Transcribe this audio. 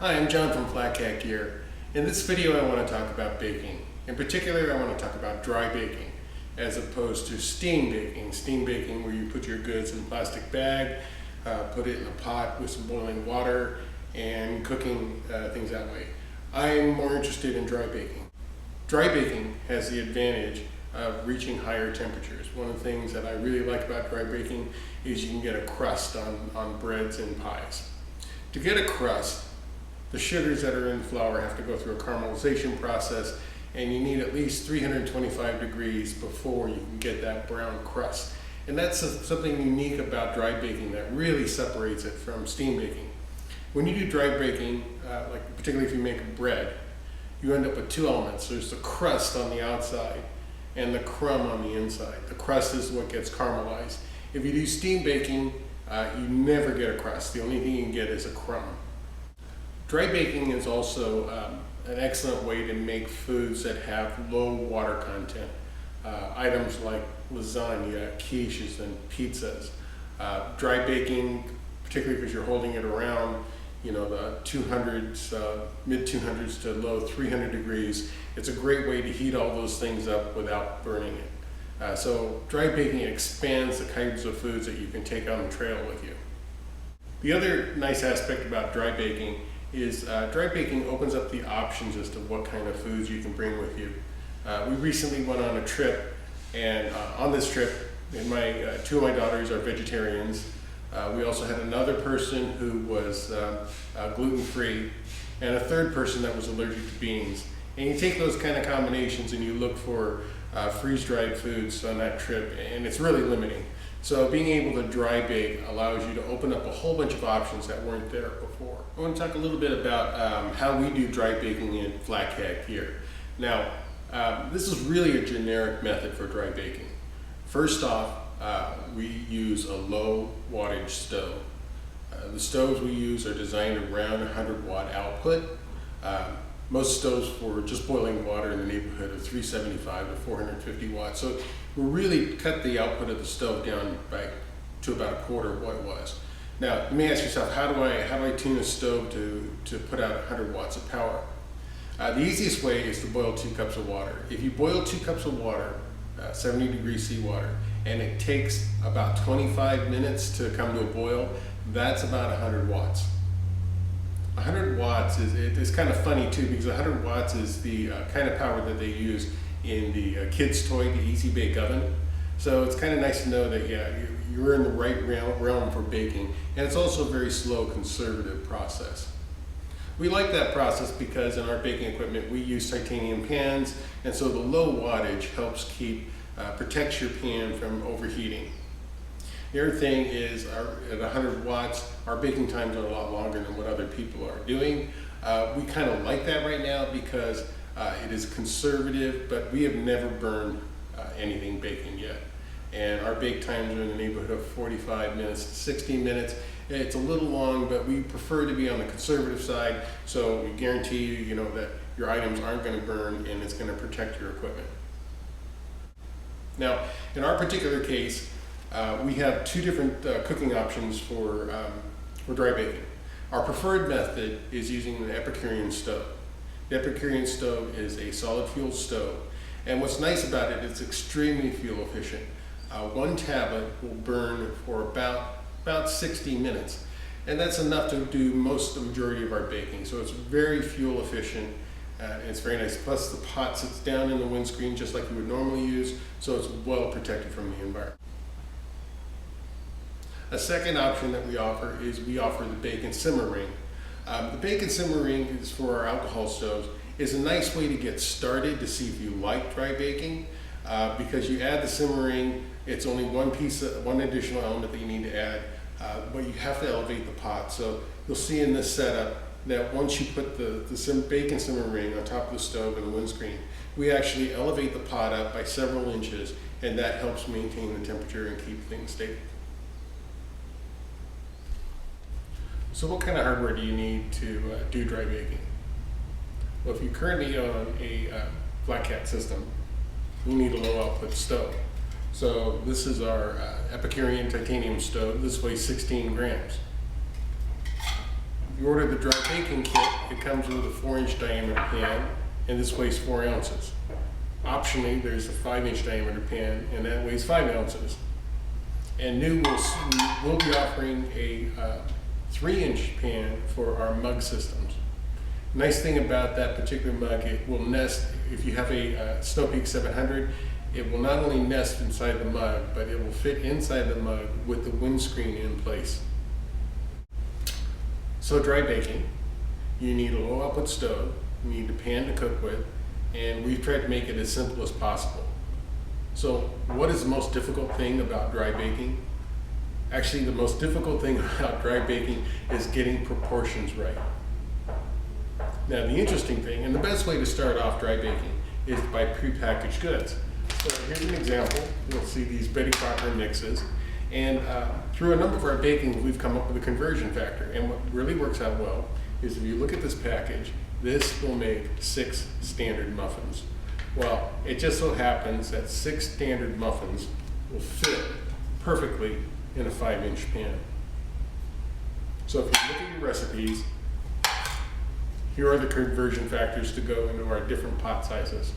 Hi, I'm John from FlatCatGear. In this video I want to talk about baking. In particular, I want to talk about dry baking as opposed to steam baking. Steam baking where you put your goods in a plastic bag, put it in a pot with some boiling water and cooking things that way. I'm more interested in dry baking. Dry baking has the advantage of reaching higher temperatures. One of the things that I really like about dry baking is you can get a crust on breads and pies. To get a crust, the sugars that are in the flour have to go through a caramelization process, and you need at least 325 degrees before you can get that brown crust. And that's something unique about dry baking that really separates it from steam baking. When you do dry baking, like particularly if you make bread, you end up with two elements. There's the crust on the outside and the crumb on the inside. The crust is what gets caramelized. If you do steam baking, you never get a crust. The only thing you can get is a crumb. Dry baking is also an excellent way to make foods that have low water content. Items like lasagna, quiches, and pizzas. Dry baking, particularly because you're holding it around, the 200s, mid 200s to low 300 degrees, it's a great way to heat all those things up without burning it. So dry baking expands the kinds of foods that you can take on the trail with you. The other nice aspect about dry baking is dry baking opens up the options as to what kind of foods you can bring with you. We recently went on a trip, and on this trip, two of my daughters are vegetarians. We also had another person who was gluten-free, and a third person that was allergic to beans. And you take those kind of combinations and you look for freeze-dried foods on that trip, and it's really limiting. So being able to dry bake allows you to open up a whole bunch of options that weren't there before. I want to talk a little bit about how we do dry baking in FlatCatGear. Now, this is really a generic method for dry baking. First off, we use a low wattage stove. The stoves we use are designed around 100 watt output. Most stoves for just boiling water in the neighborhood of 375 to 450 watts. So we really cut the output of the stove down to about a quarter of what it was. Now, let me ask yourself, how do I tune a stove to put out 100 watts of power? The easiest way is to boil 2 cups of water. If you boil 2 cups of water, 70 degrees seawater, and it takes about 25 minutes to come to a boil, that's about 100 watts. 100 watts is kind of funny too, because 100 watts is the kind of power that they use in the kids' toy, the Easy Bake Oven. So it's kind of nice to know that you're in the right realm for baking, and it's also a very slow, conservative process. We like that process because in our baking equipment we use titanium pans, and so the low wattage helps protects your pan from overheating. The other thing is at 100 watts, our baking times are a lot longer than what other people are doing. We kind of like that right now because it is conservative, but we have never burned anything baking yet. And our bake times are in the neighborhood of 45 minutes to 60 minutes. It's a little long, but we prefer to be on the conservative side, so we guarantee you that your items aren't going to burn and it's going to protect your equipment. Now, in our particular case, we have 2 different cooking options for dry baking. Our preferred method is using the Epicurean stove. The Epicurean stove is a solid fuel stove, and what's nice about it, it's extremely fuel efficient. 1 tablet will burn for about 60 minutes, and that's enough to do the majority of our baking. So it's very fuel efficient. It's very nice. Plus the pot sits down in the windscreen just like you would normally use, so it's well protected from the environment. A second option that we offer is the bake and simmer ring. The bake and simmer ring is for our alcohol stoves. Is a nice way to get started to see if you like dry baking, because you add the simmer ring. It's only one additional element that you need to add, but you have to elevate the pot. So you'll see in this setup that once you put the bake and simmer ring on top of the stove and the windscreen, we actually elevate the pot up by several inches, and that helps maintain the temperature and keep things stable. So what kind of hardware do you need to do dry baking? Well, if you currently own a FlatCat system, you need a low output stove. So this is our Epicurean titanium stove. This weighs 16 grams. you order the dry baking kit, it comes with a 4-inch diameter pan, and this weighs 4 ounces. Optionally, there's a 5-inch diameter pan, and that weighs 5 ounces. And new, we'll be offering a 3-inch pan for our mug systems. Nice thing about that particular mug, it will nest, if you have a Snow Peak 700, it will not only nest inside the mug, but it will fit inside the mug with the windscreen in place. So dry baking, you need a low output stove, you need a pan to cook with, and we've tried to make it as simple as possible. So what is the most difficult thing about dry baking? Actually, the most difficult thing about dry baking is getting proportions right. Now the interesting thing, and the best way to start off dry baking is by prepackaged goods. So here's an example. You'll see these Betty Crocker mixes. And through a number of our bakings, we've come up with a conversion factor. And what really works out well is if you look at this package, this will make 6 standard muffins. Well, it just so happens that 6 standard muffins will fit perfectly in a 5-inch pan. So if you look at your recipes, here are the conversion factors to go into our different pot sizes.